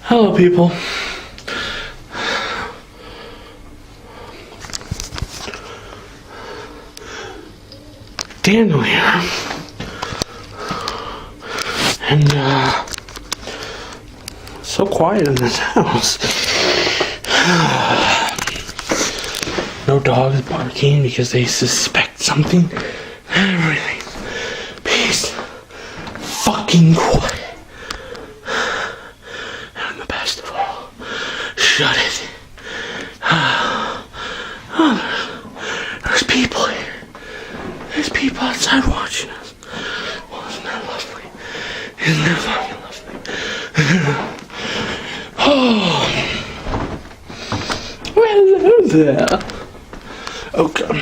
Hello, people. Daniel here. And, so quiet in this house. No dogs barking because they suspect something. Everything's peace. Fucking quiet. And the best of all, shut it. There's people here. There's people outside watching us. Well, isn't that lovely? Isn't that fucking lovely? Oh. Hello there. Okay.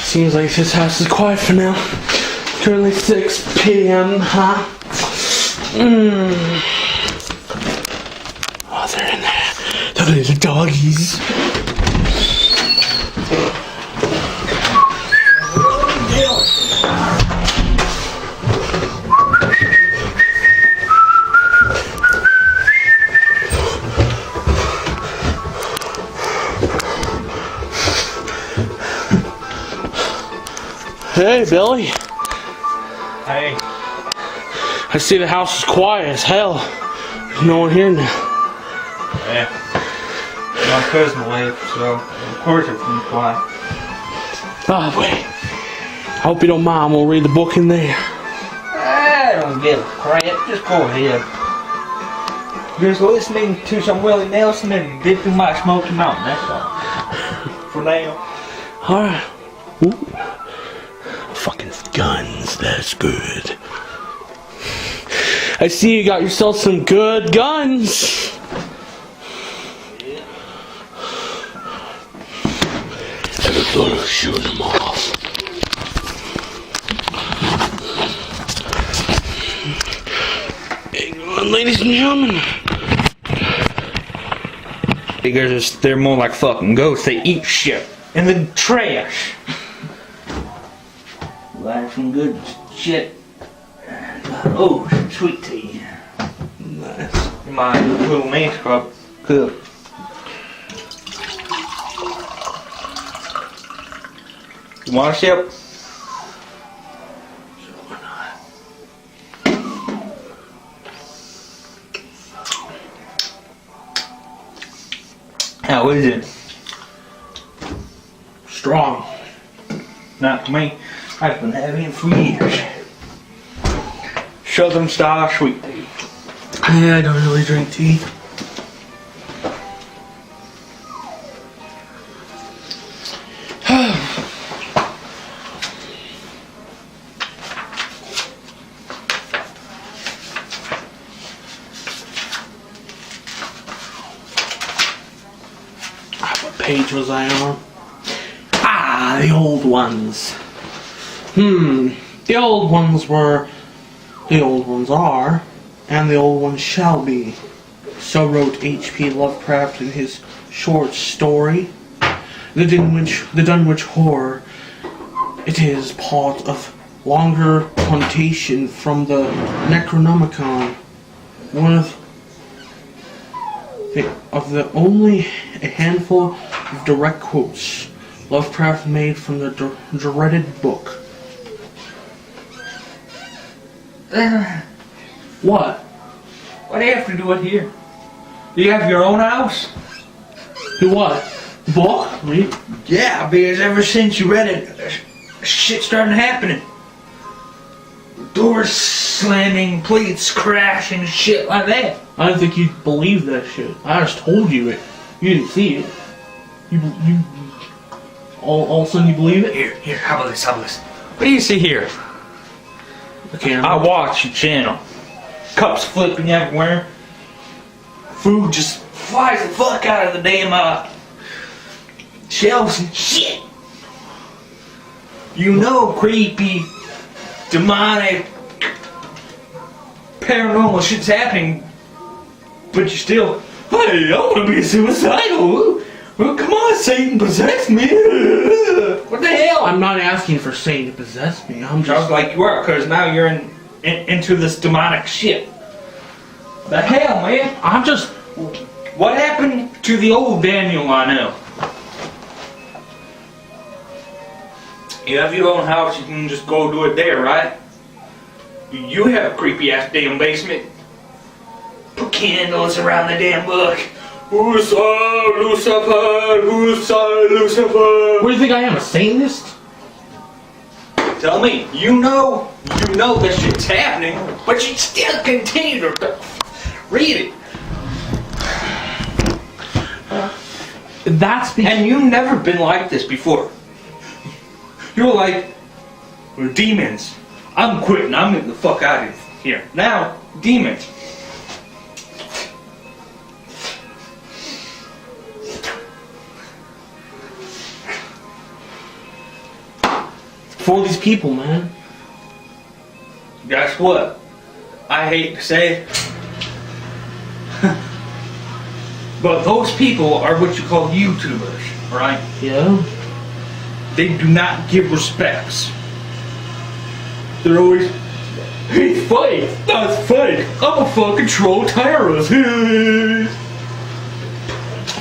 Seems like this house is quiet for now. Currently 6 p.m., huh? Oh, they're in there. The little doggies. Hey, Billy. Hey. I see the house is quiet as hell. There's no one here now. Yeah. My cousin left, so of course it's been quiet. Oh, wait. I hope you don't mind. We'll read the book in there. I don't give a crap. Just go ahead. Just listening to some Willie Nelson and dipping my Smoky Mountain, that's all. For now. Alright. Ooh. Fucking guns. That's good. I see you got yourself some good guns. Everybody shoot them off. Hang on, ladies and gentlemen. They're more like fucking ghosts. They eat shit in the trash. Like some good shit. Oh, sweet tea. Nice. My little man's cup. Cool. You want a sip? How is it? Strong. Not to me. I've been having it for years. Southern style sweet tea. I don't really drink tea. What page was I on? Ah, the old ones. The old ones were, the old ones are, and the old ones shall be. So wrote H.P. Lovecraft in his short story, The Dunwich Horror. It is part of longer quotation from the Necronomicon, one of the only a handful of direct quotes Lovecraft made from the dreaded book. What? What do you have to do it here? Do you have your own house? Do what? Book? Read? Yeah, because ever since you read it, shit started happening. Doors slamming, plates crashing, shit like that. I didn't think you'd believe that shit. I just told you it. You didn't see it. You all of a sudden you believe it? Here, how about this? What do you see here? The camera. I watch your channel. Cups flipping everywhere. Food just flies the fuck out of the damn shelves and shit. You know, creepy, demonic, paranormal shit's happening, but you still, hey, I want to be suicidal. Well, come on, Satan, possess me. What the hell? I'm not asking for Satan to possess me. I'm Sounds just like you are, because now you're into this demonic shit. The hell, man? I'm just What happened to the old Daniel I know? You have your own house, you can just go do it there, right? You have a creepy ass damn basement. Put candles around the damn book. Lucifer, Lucifer, Lucifer. What do you think I am, a Satanist? Tell me, you know this shit's happening, but you still continue to read it. That's because And you've never been like this before. You're like, we're demons. I'm quitting. I'm getting the fuck out of here. Now, demons. for these people, man. Guess what? I hate to say it. But those people are what you call YouTubers, right? Yeah. They do not give respects. They're always, he's fake, that's fake, I'm a fucking troll terrorist.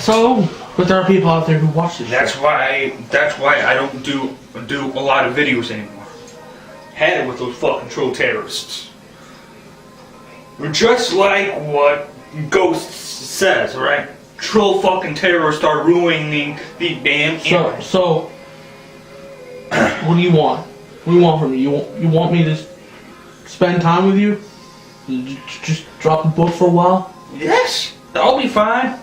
So, but there are people out there who watch this. That's why I don't do a lot of videos anymore. Had it with those fucking troll terrorists. We're just like what Ghost says, right? Troll fucking terrorists are ruining the damn internet. So, what do you want? What do you want from me? You want me to spend time with you? Just drop the book for a while? Yes, that'll be fine.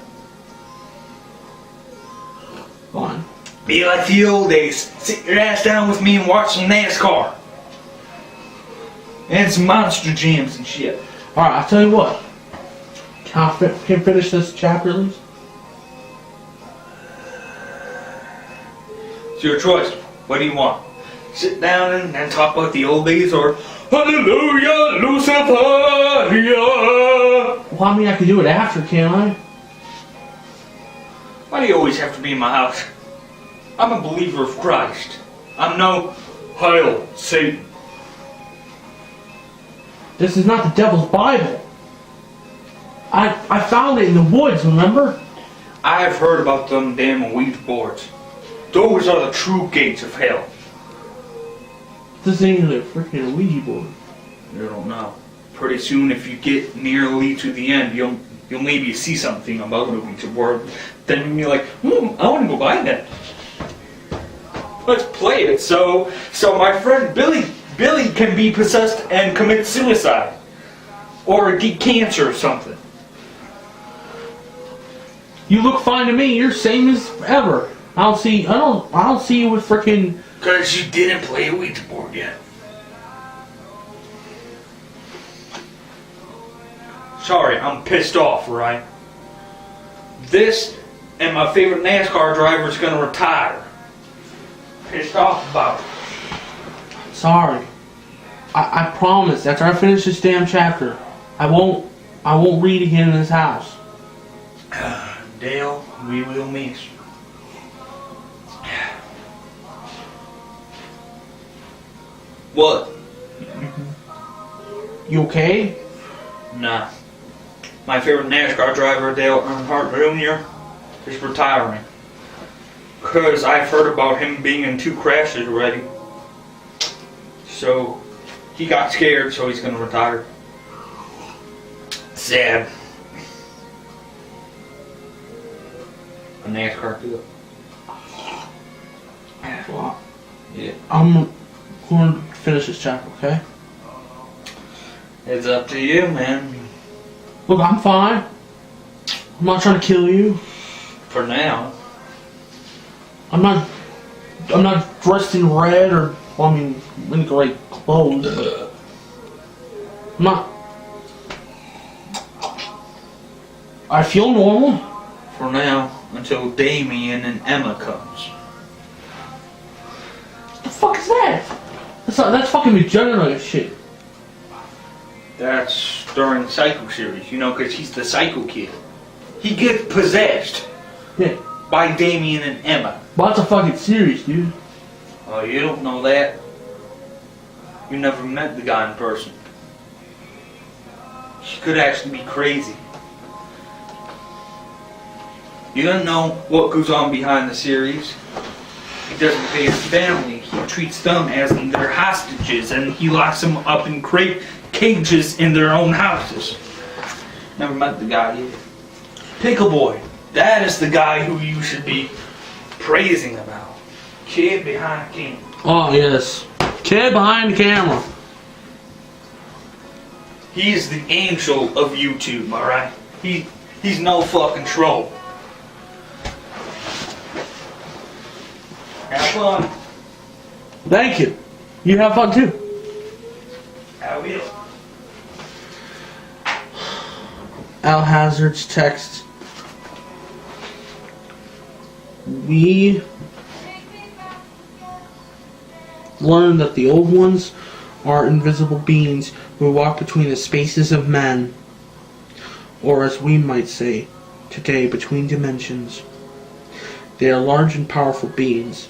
Fine. Be like the old days. Sit your ass down with me and watch some NASCAR. And some Monster Jams and shit. Alright, I'll tell you what. Can I finish this chapter at least? It's your choice. What do you want? Sit down and talk about the old days, or Hallelujah, Lucifer, yeah. Well, I mean, I can do it after, can't I? Why do you always have to be in my house? I'm a believer of Christ. I'm no Hail Satan. This is not the devil's Bible. I found it in the woods, remember? I've heard about them damn Ouija boards. Those are the true gates of hell. This ain't even a freaking Ouija board. You don't know. Pretty soon, if you get nearly to the end, you'll maybe see something about a Ouija board. Then you'll be like, I want to go buy that. Let's play it. So my friend Billy can be possessed and commit suicide, or get cancer or something. You look fine to me. You're same as ever. I don't see you with freaking. Cause you didn't play a Ouija board yet. Sorry, I'm pissed off, right? This and my favorite NASCAR driver is gonna retire. Pissed off about it. Sorry. I promise. After I finish this damn chapter, I won't read again in this house. Dale, we will miss you. What? You okay? Nah. My favorite NASCAR driver, Dale Earnhardt Jr., is retiring. Because I've heard about him being in 2 crashes already. So, he got scared, so he's gonna retire. Sad. A NASCAR too. Well, Yeah. I'm going to finish this chapter, okay? It's up to you, man. Look, I'm fine. I'm not trying to kill you. For now. I'm not dressed in red or, well, I mean, in great clothes. I'm not. I feel normal. For now. Until Damien and Emma comes. What the fuck is that? That's fucking regenerative shit. That's during the Psycho series, you know, because he's the Psycho Kid. He gets possessed. Yeah. by Damien and Emma. Well, that's a fucking series, dude. Oh, you don't know that? You never met the guy in person. He could actually be crazy. You don't know what goes on behind the series. He doesn't pay his family. He treats them as their hostages, and he locks them up in cages in their own houses. Never met the guy either. Pickle Boy. That is the guy who you should be praising about. Kid behind the camera. Oh, yes. Kid behind the camera. He's the angel of YouTube, alright? He's no fucking troll. Have fun. Thank you. You have fun too. I will. Al Hazard's text. We learn that the old ones are invisible beings who walk between the spaces of man, or as we might say today, between dimensions. They are large and powerful beings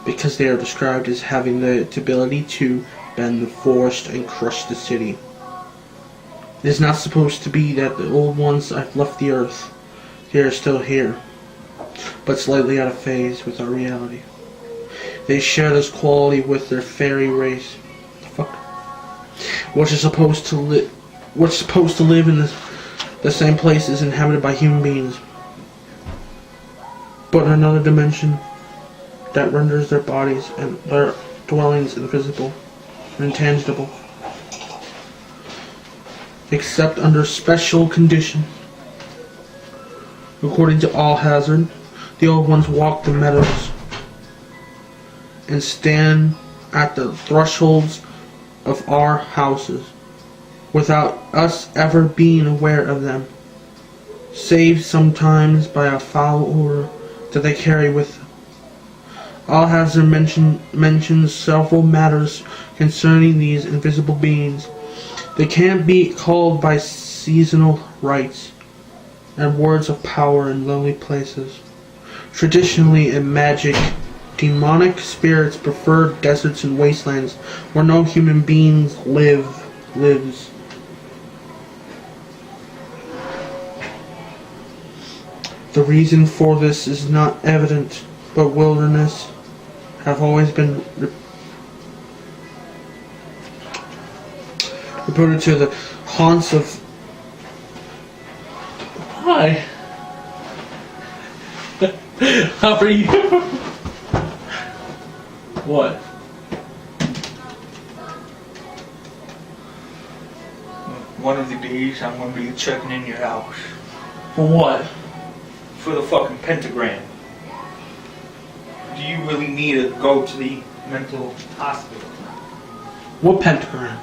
because they are described as having the ability to bend the forest and crush the city. It is not supposed to be that the old ones have left the earth. They are still here, but slightly out of phase with our reality. They share this quality with their fairy race, which is supposed to live in the same places inhabited by human beings, but in another dimension that renders their bodies and their dwellings invisible and intangible, except under special conditions. According to Al Hazard, the old ones walk the meadows and stand at the thresholds of our houses without us ever being aware of them, save sometimes by a foul odor that they carry with them. Al Hazard mentions several matters concerning these invisible beings. They can be called by seasonal rites and words of power in lonely places. Traditionally in magic, demonic spirits prefer deserts and wastelands where no human beings lives. The reason for this is not evident, but wilderness have always been reported to the haunts of... Hi. How are you? What? One of the days I'm gonna be checking in your house. For what? For the fucking pentagram. Do you really need to go to the mental hospital? What pentagram?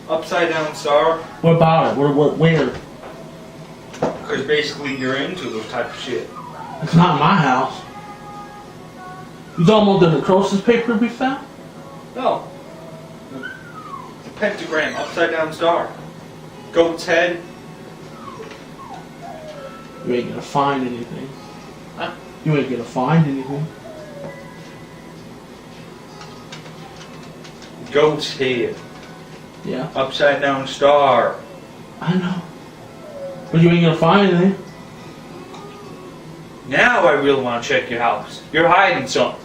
Upside down star? What about it? Where? Because basically you're into those type of shit. It's not my house. You talking about the necrosis paper we found? No. The pentagram, upside down star. Goat's head. You ain't gonna find anything. Huh? You ain't gonna find anything. Goat's head. Yeah. Upside down star. I know. But you ain't gonna find anything. Now I really want to check your house. You're hiding something.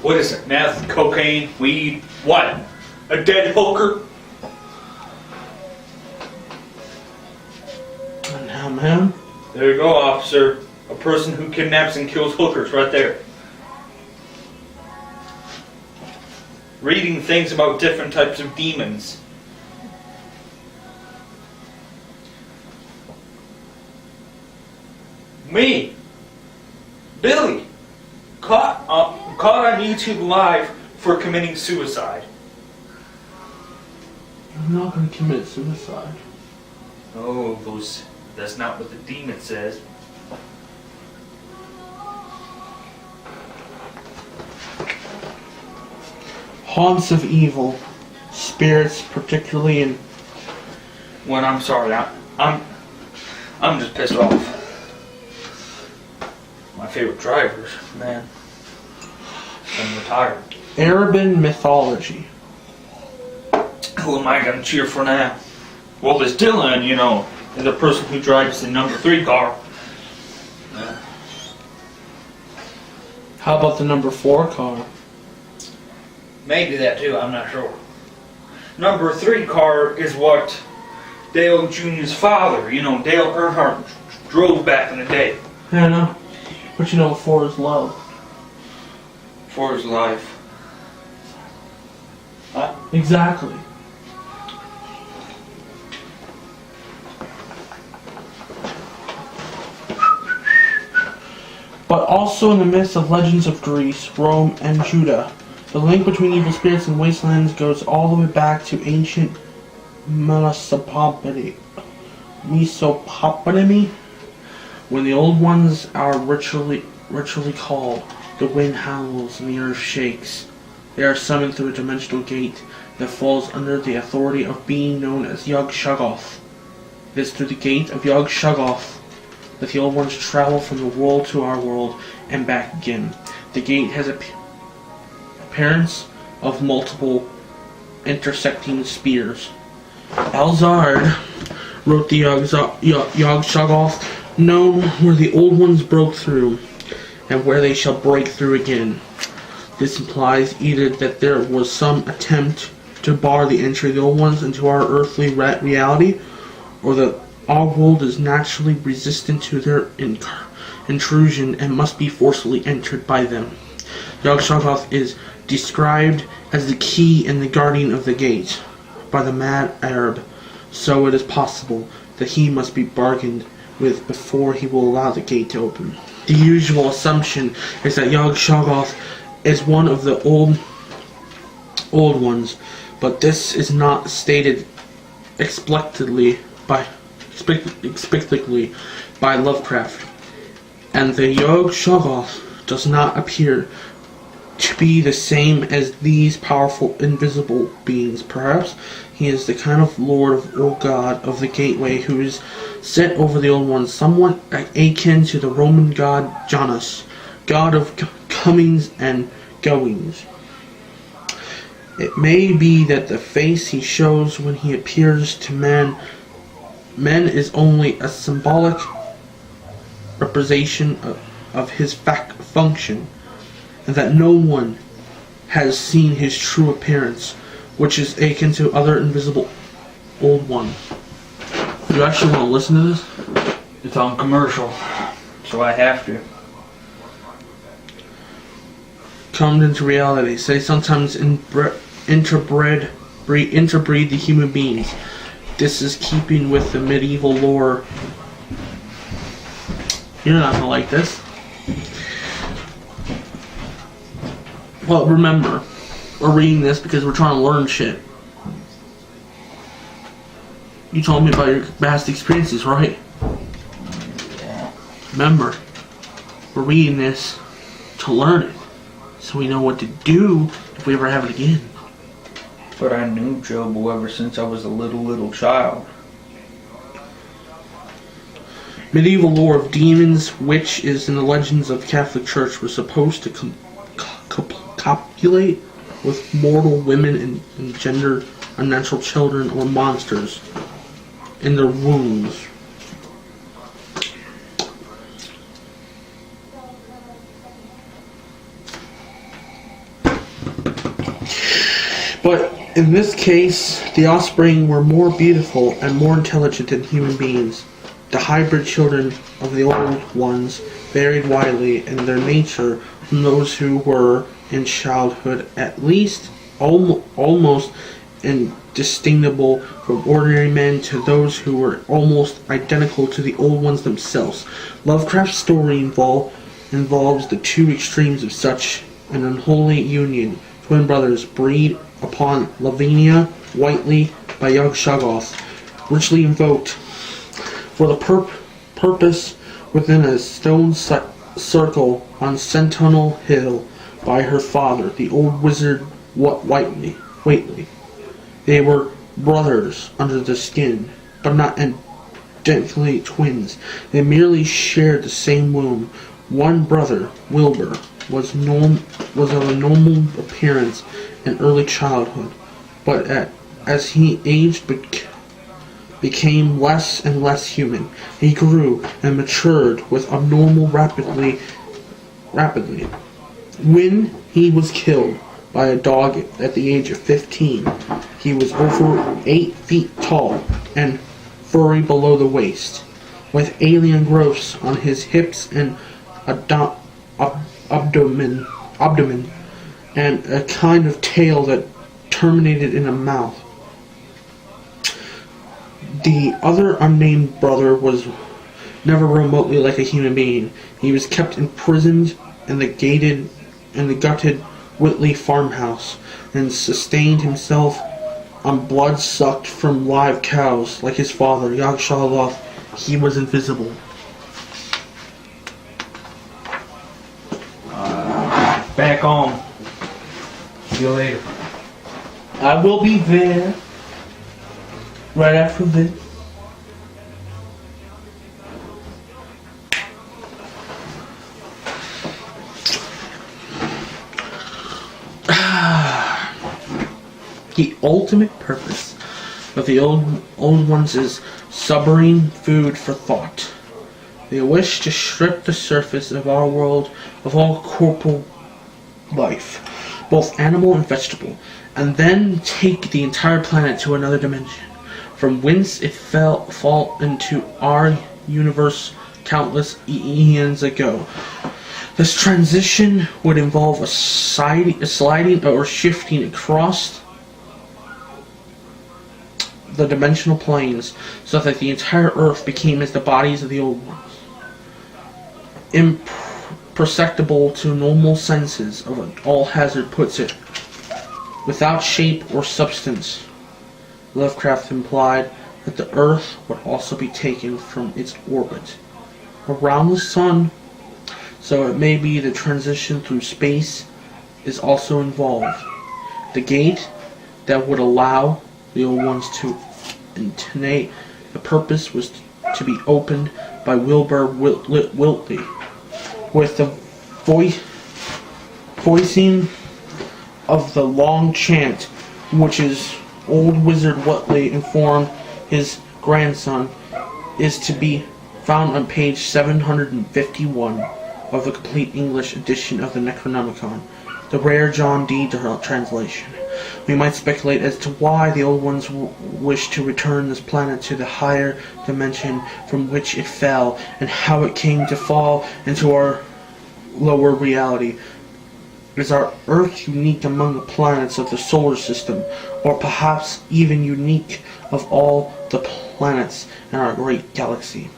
What is it? Meth, cocaine, weed, what? A dead hooker? Now, man. There you go, officer. A person who kidnaps and kills hookers right there. Reading things about different types of demons. Me, Billy, caught on YouTube Live for committing suicide. I'm not gonna commit suicide. Oh, that's not what the demon says. Haunts of evil. Spirits, particularly in... When I'm sorry, I'm just pissed off. my favorite drivers, man. I'm retired. Arabian mythology. Who am I gonna cheer for now? Well, this Dylan, is a person who drives the number 3 car. How about the number 4 car? Maybe that too, I'm not sure. Number 3 car is what Dale Jr.'s father, Dale Earnhardt drove back in the day. Yeah, I know. But 4 is love. For his life. Exactly. But also in the myths of legends of Greece, Rome, and Judah, the link between evil spirits and wastelands goes all the way back to ancient Mesopotamia, when the old ones are ritually called. The wind howls and the earth shakes. They are summoned through a dimensional gate that falls under the authority of being known as Yog-Sothoth. It is through the gate of Yog-Sothoth that the old ones travel from the world to our world and back again. The gate has appearance of multiple intersecting spears. Elzard wrote the Yog-Sothoth, known where the old ones broke through, and where they shall break through again. This implies either that there was some attempt to bar the entry of the old ones into our earthly reality, or that our world is naturally resistant to their intrusion and must be forcibly entered by them. Yog-Sothoth is described as the key and the guardian of the gate by the mad Arab, so it is possible that he must be bargained with before he will allow the gate to open. The usual assumption is that Yog-Sothoth is one of the old ones, but this is not stated explicitly by Lovecraft, and the Yog-Sothoth does not appear to be the same as these powerful invisible beings. Perhaps he is the kind of lord or god of the gateway who is set over the old ones, somewhat akin to the Roman god Janus, god of comings and goings. It may be that the face he shows when he appears to men is only a symbolic representation of his function, and that no one has seen his true appearance, which is akin to other invisible old one. Do you actually want to listen to this? It's on commercial, so I have to. Come into reality. They sometimes interbreed the human beings. This is keeping with the medieval lore. You're not gonna like this. Well, remember, we're reading this because we're trying to learn shit. You told me about your past experiences, right? Yeah. Remember, we're reading this to learn it, so we know what to do if we ever have it again. But I knew Jobo ever since I was a little child. Medieval lore of demons, witches, and the legends of the Catholic Church were supposed to copulate with mortal women and engender unnatural children or monsters in their wombs. But in this case, the offspring were more beautiful and more intelligent than human beings. The hybrid children of the old ones varied widely in their nature from those who were in childhood at least almost indistinguishable from ordinary men to those who were almost identical to the old ones themselves. Lovecraft's story involves the two extremes of such an unholy union. Twin brothers breed upon Lavinia Whiteley by Yog-Sothoth, richly invoked for the purpose within a stone circle on Sentinel Hill by her father, the old wizard Whiteley. They were brothers under the skin, but not identically twins. They merely shared the same womb, One brother, Wilbur, was of a normal appearance in early childhood, but as he aged became less and less human. He grew and matured with abnormal rapidly. When he was killed by a dog at the age of 15, he was over 8 feet tall and furry below the waist, with alien growths on his hips and abdomen, and a kind of tail that terminated in a mouth. The other unnamed brother was never remotely like a human being. He was kept imprisoned in the gutted Whitley farmhouse and sustained himself on blood sucked from live cows like his father, Yog-Sothoth. He was invisible. Back home. See you later. I will be there right after this. The ultimate purpose of the old ones is submarine food for thought. They wish to strip the surface of our world of all corporeal life, both animal and vegetable, and then take the entire planet to another dimension, from whence it fall into our universe countless eons ago. This transition would involve a sliding or shifting across the dimensional planes so that the entire Earth became as the bodies of the old ones, imperceptible to normal senses of all hazard puts it, without shape or substance. Lovecraft implied that the Earth would also be taken from its orbit around the Sun, so it may be the transition through space is also involved. The gate that would allow the old ones to intonate the purpose was to be opened by Wilbur Whitley, with the voicing of the long chant, which his old wizard Whitley informed his grandson is to be found on page 751 of the complete English edition of the Necronomicon, the rare John Dee translation. We might speculate as to why the old ones wish to return this planet to the higher dimension from which it fell, and how it came to fall into our lower reality. Is our Earth unique among the planets of the solar system, or perhaps even unique of all the planets in our great galaxy?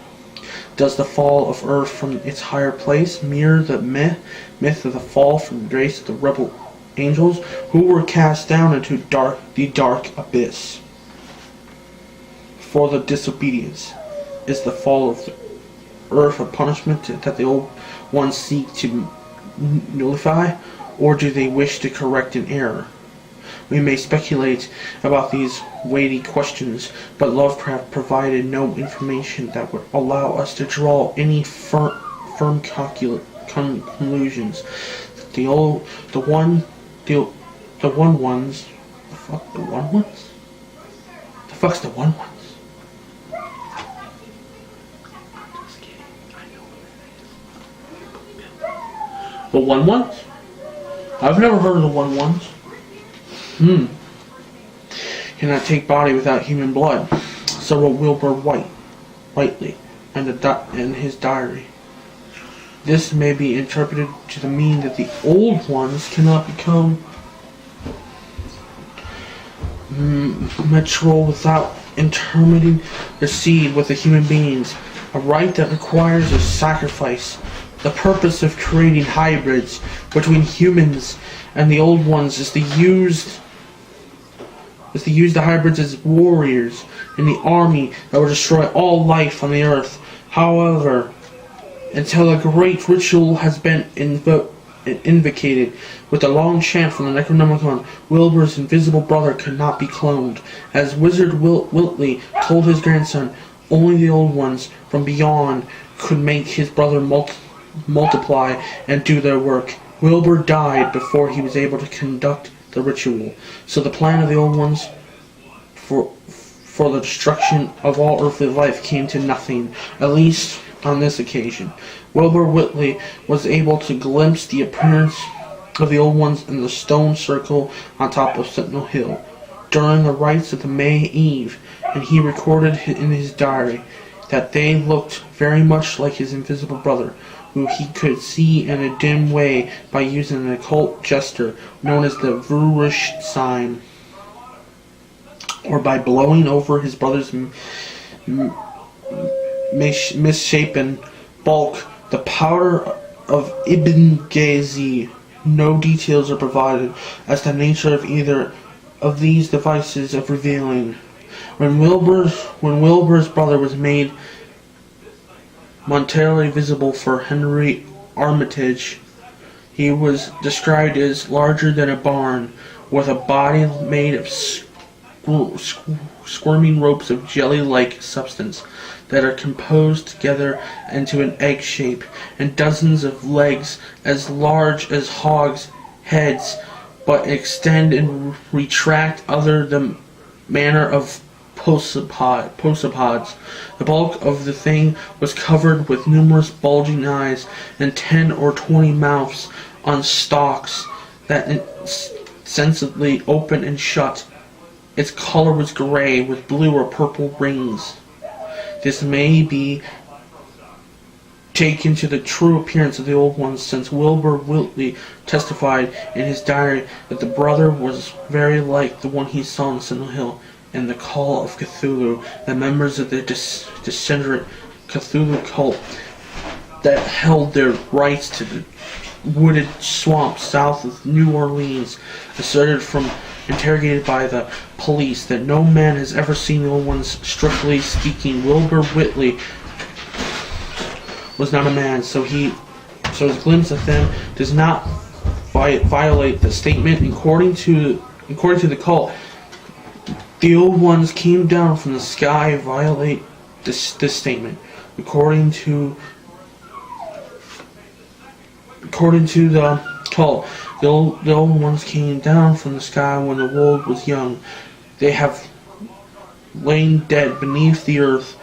Does the fall of Earth from its higher place mirror the myth of the fall from the grace of the rebel angels who were cast down into the dark abyss for the disobedience? Is the fall of the Earth a punishment that the old ones seek to nullify, or do they wish to correct an error? We may speculate about these weighty questions, but Lovecraft provided no information that would allow us to draw any firm conclusions. The one ones. The fuck, the one ones? The fuck's the one ones? Just kidding. I know. The one ones? I've never heard of the one ones. Cannot take body without human blood. So wrote Wilbur Whitley in his diary. This may be interpreted to mean that the old ones cannot become mature without intermedding the seed with the human beings, a rite that requires a sacrifice. The purpose of creating hybrids between humans and the old ones is to use the hybrids as warriors in the army that will destroy all life on the earth. However, until a great ritual has been invocated with a long chant from the Necronomicon, Wilbur's invisible brother could not be cloned. As Wizard Whitley told his grandson, only the old ones from beyond could make his brother multiply and do their work. Wilbur died before he was able to conduct the ritual. So the plan of the Old Ones for the destruction of all earthly life came to nothing, at least on this occasion. Wilbur Whitley was able to glimpse the appearance of the Old Ones in the stone circle on top of Sentinel Hill during the rites of the May Eve, and he recorded in his diary that they looked very much like his invisible brother, who he could see in a dim way by using an occult gesture known as the Vruish sign, or by blowing over his brother's misshapen bulk, the powder of Ibn Ghazi. No details are provided as to the nature of either of these devices of revealing. When Wilbur's brother was made monetarily visible for Henry Armitage, he was described as larger than a barn, with a body made of squirming ropes of jelly-like substance that are composed together into an egg shape, and dozens of legs as large as hogs' heads, but extend and retract other the manner of posopods. The bulk of the thing was covered with numerous bulging eyes and 10 or 20 mouths on stalks that insensibly opened and shut. Its color was gray with blue or purple rings. This may be taken to the true appearance of the Old Ones, since Wilbur Whitley testified in his diary that the brother was very like the one he saw on Sentinel Hill in the Call of Cthulhu, the members of the descendant Cthulhu cult that held their rights to the wooded swamps south of New Orleans, asserted from interrogated by the police that no man has ever seen the Old Ones. Strictly speaking, Wilbur Whitley was not a man, so his glimpse of them does not violate the statement. According to the cult, the Old Ones came down from the sky. Violate this statement. According to the cult, the old Ones came down from the sky when the world was young. They have lain dead beneath the earth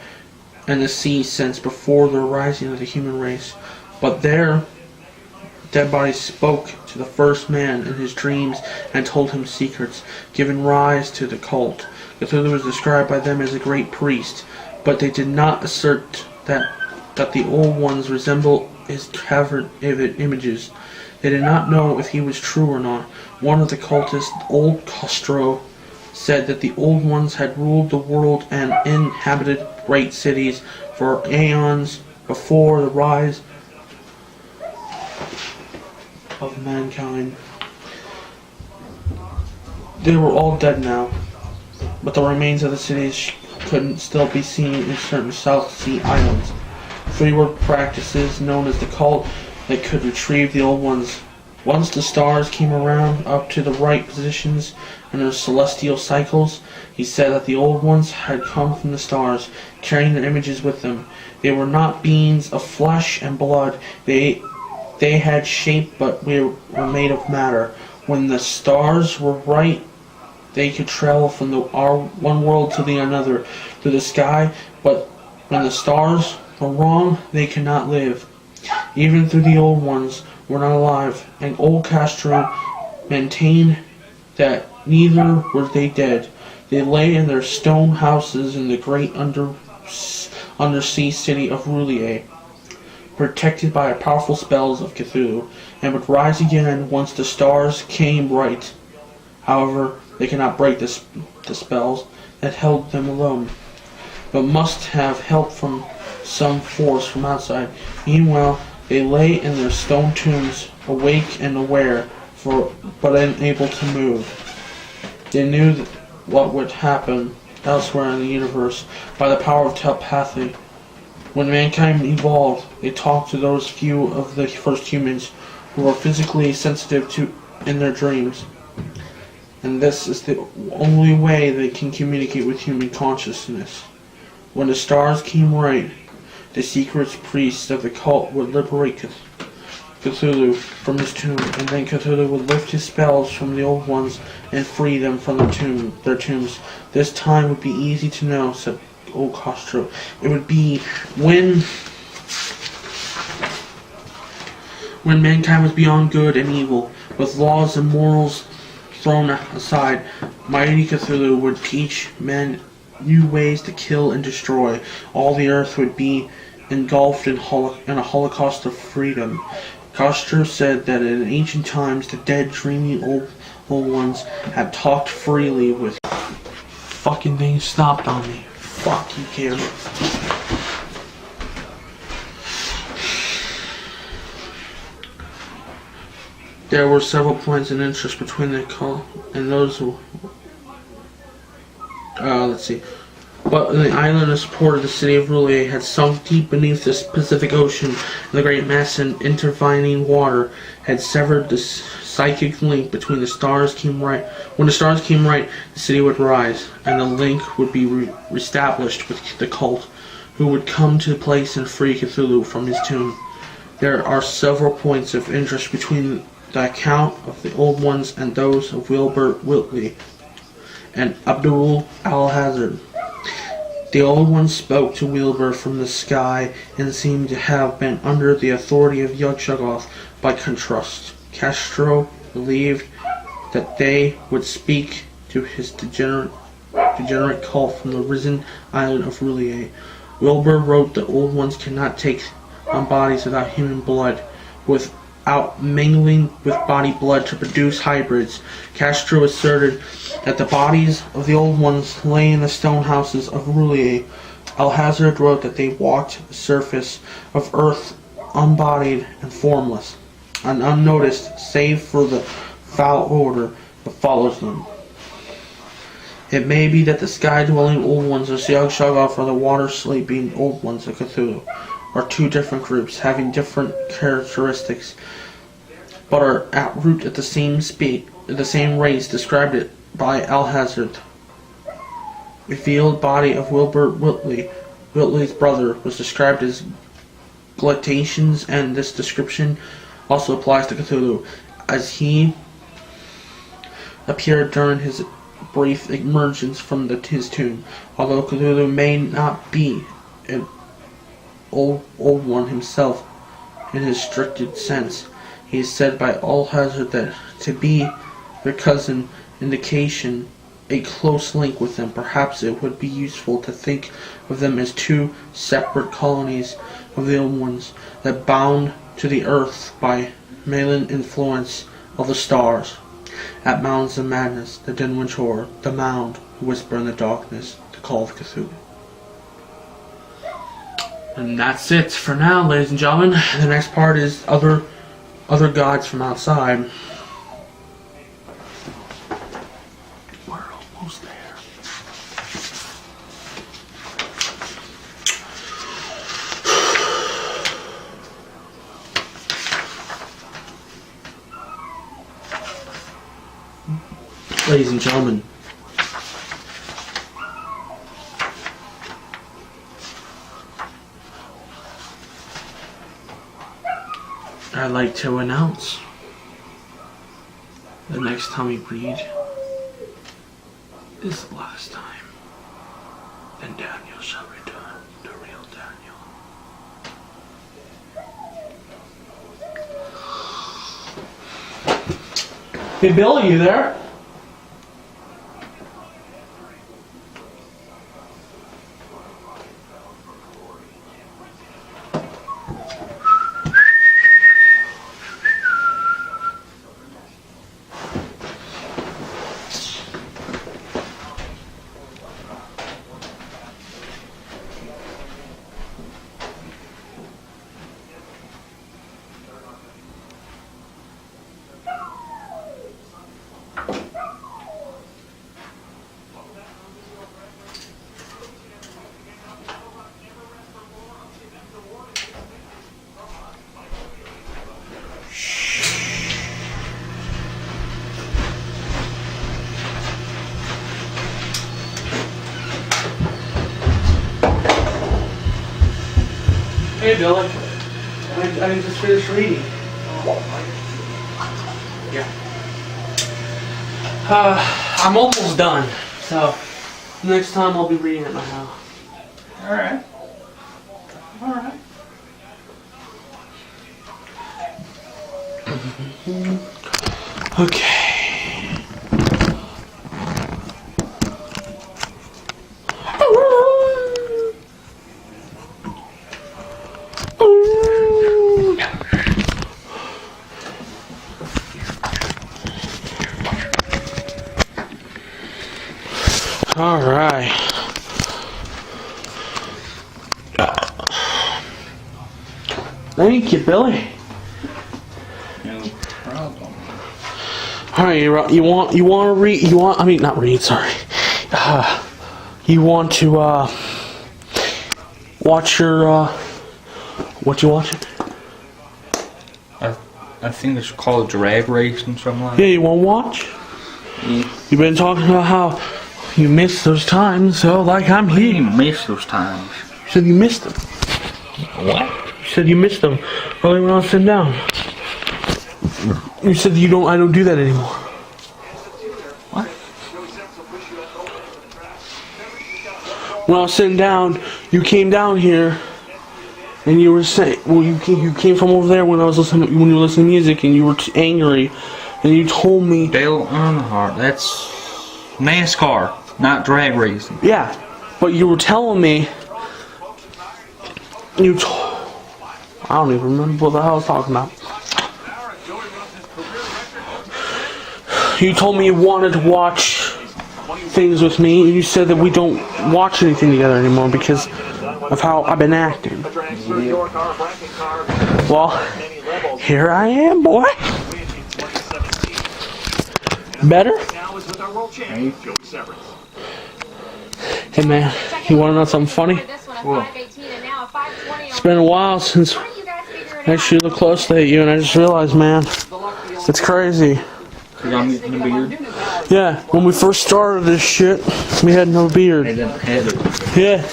and the sea since before the rising of the human race. But their dead bodies spoke to the first man in his dreams and told him secrets, giving rise to the cult. Cthulhu was described by them as a great priest, but they did not assert that the Old Ones resemble his carved images. They did not know if he was true or not. One of the cultists, Old Costro, said that the Old Ones had ruled the world and inhabited great cities for aeons before the rise of mankind. They were all dead now, but the remains of the cities could still be seen in certain South Sea islands. 3 were practices known as the cult that could retrieve the Old Ones. Once the stars came around up to the right positions in their celestial cycles, he said that the Old Ones had come from the stars, carrying their images with them. They were not beings of flesh and blood. They had shape, but were made of matter. When the stars were right, they could travel from our one world to the another through the sky, but when the stars were wrong, they could not live. Even though the Old Ones were not alive, and Old Castro maintained that neither were they dead. They lay in their stone houses in the great undersea city of Roulier, protected by powerful spells of Cthulhu, and would rise again once the stars came right. However, they cannot break the spells that held them alone, but must have help from some force from outside. Meanwhile, they lay in their stone tombs, awake and aware, but unable to move. They knew what would happen elsewhere in the universe by the power of telepathy. When mankind evolved, they talked to those few of the first humans who were physically sensitive in their dreams. And this is the only way they can communicate with human consciousness. When the stars came right, the secret priests of the cult would liberate Cthulhu from his tomb, and then Cthulhu would lift his spells from the old ones and free them from their tombs. This time would be easy to know, said old Castro. It would be when mankind was beyond good and evil, with laws and morals thrown aside. Mighty Cthulhu would teach men new ways to kill and destroy. All the earth would be engulfed in a holocaust of freedom. Castro said that in ancient times the dead, dreamy old ones had talked freely with. Fucking thing stopped on me. Fuck you, Cam. There were several points of interest between the cult and those who. Let's see. But the island in support of the city of Roulier had sunk deep beneath the Pacific Ocean, and the great mass and intervening water had severed the psychic link between the stars came right. When the stars came right, the city would rise, and the link would be reestablished with the cult, who would come to the place and free Cthulhu from his tomb. There are several points of interest between the account of the old ones and those of Wilbur Whitley and Abdul Alhazred. The old ones spoke to Wilbur from the sky and seemed to have been under the authority of Yog-Sothoth. By contrast, Castro believed that they would speak to his degenerate cult from the risen island of Roulier. Wilbur wrote the old ones cannot take on bodies without human blood, without mingling with body blood to produce hybrids. Castro asserted that the bodies of the old ones lay in the stone houses of Roulier. Alhazred wrote that they walked the surface of earth unbodied and formless, and unnoticed save for the foul odor that follows them. It may be that the sky-dwelling old ones of Yog-Sothoth or the water-sleeping old ones of Cthulhu are two different groups, having different characteristics, but are at root at the same race described it by Alhazred. Revealed body of Wilbur Whitley, Whitley's brother, was described as glutatins, and this description also applies to Cthulhu, as he appeared during his brief emergence from his tomb. Although Cthulhu may not be an old one himself in his stricted sense, he is said by Alhazred that to be their cousin, indication a close link with them. Perhaps it would be useful to think of them as two separate colonies of the old ones that bound to the earth by malign influence of the stars. At Mounds of Madness, the Dinwich Horror, the Mound who whisper in the darkness, the call of Cthulhu. And that's it for now, ladies and gentlemen. The next part is other gods from outside. We're almost there. Ladies and gentlemen, I'd like to announce the next time we read is the last time. Then Daniel shall return, the real Daniel. Hey Bill, are you there? Hey, Billy. I just finished reading. Yeah. I'm almost done. So, next time I'll be reading at my house. Alright. Alright. Okay. All right. Thank you, Billy. No problem. All right, you want to read? I mean, not read. Sorry. You want to watch your what you watching? I think it's called Drag Race and something like Yeah, you want to watch? Yeah. You've been talking about how you missed those times, so like I'm You here. didn't miss those times. You said you missed them. What? You said you missed them earlier when I was sitting down. You said I don't do that anymore. What? When I was sitting down, you came down here, and you were saying, well, you came from over there when you were listening to music, and you were angry, and you told me, Dale Earnhardt, that's NASCAR, not drag racing. yeah, but you were telling me, I don't even remember what the hell I was talking about. You told me you wanted to watch things with me, and you said that we don't watch anything together anymore because of how I've been acting. Well, here I am, boy. Better? Hey man, you wanna know something funny? It's been a while since I actually looked closely at you, and I just realized, man, it's crazy. Cause I'm getting a beard. Yeah, when we first started this shit, we had no I beard. didn't have it. Yeah.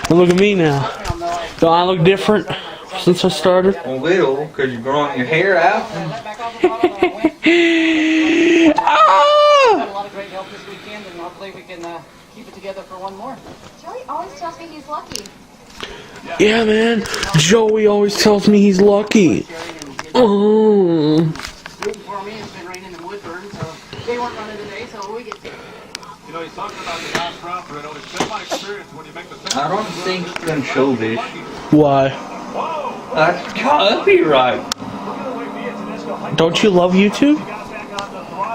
And look at me now. Do I look different since I started? A little, cause you're growing your hair out. Ah! A lot of great help this weekend, and hopefully we can keep it together for one more. Joey always tells me he's lucky. Yeah, man. Joey always tells me he's lucky. Oh. Waiting for me, it's been raining in Woodburn, so they weren't running today, so we get to. You know, he's talking about the last round, Bruno. It's been my experience when you make the I don't think you can show this. Why? That's copyright. Don't you love YouTube?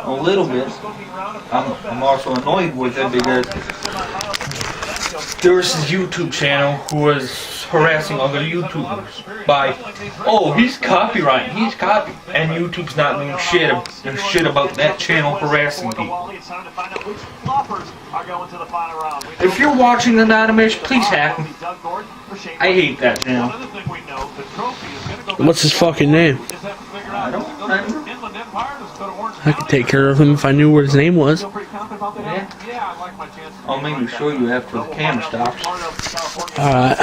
A little bit. I'm also annoyed with it because there was this YouTube channel who was harassing other YouTubers by, oh, he's copyrighting, and YouTube's not doing shit about that channel harassing people. If you're watching Anonymous, please hack him. I hate that channel. What's his fucking name? I don't remember. I could take care of him if I knew what his name was. Yeah. I'll maybe show you after the camera stops. Alright.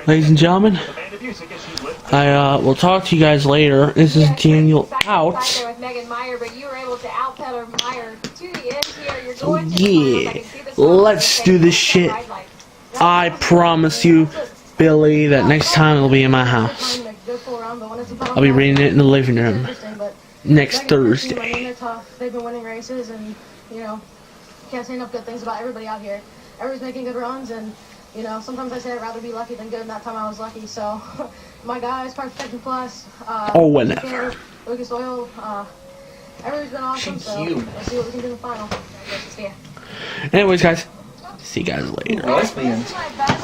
Ladies and gentlemen, I will talk to you guys later. This is Daniel out. So yeah, let's do this shit. I promise you, Billy, that next time it'll be in my house. I'll be reading it in the living room next Thursday. They've been winning races, and you know, can't say enough good things about everybody out here. Everybody's making good runs, and you know, sometimes I say I'd rather be lucky than good, and that time I was lucky. So, my guys, Perfect Plus, Whenever. Lucas Oil, everybody's been awesome. So let's see what we can do in the final. See ya. Anyways, guys, see you guys later. Lesbians. My best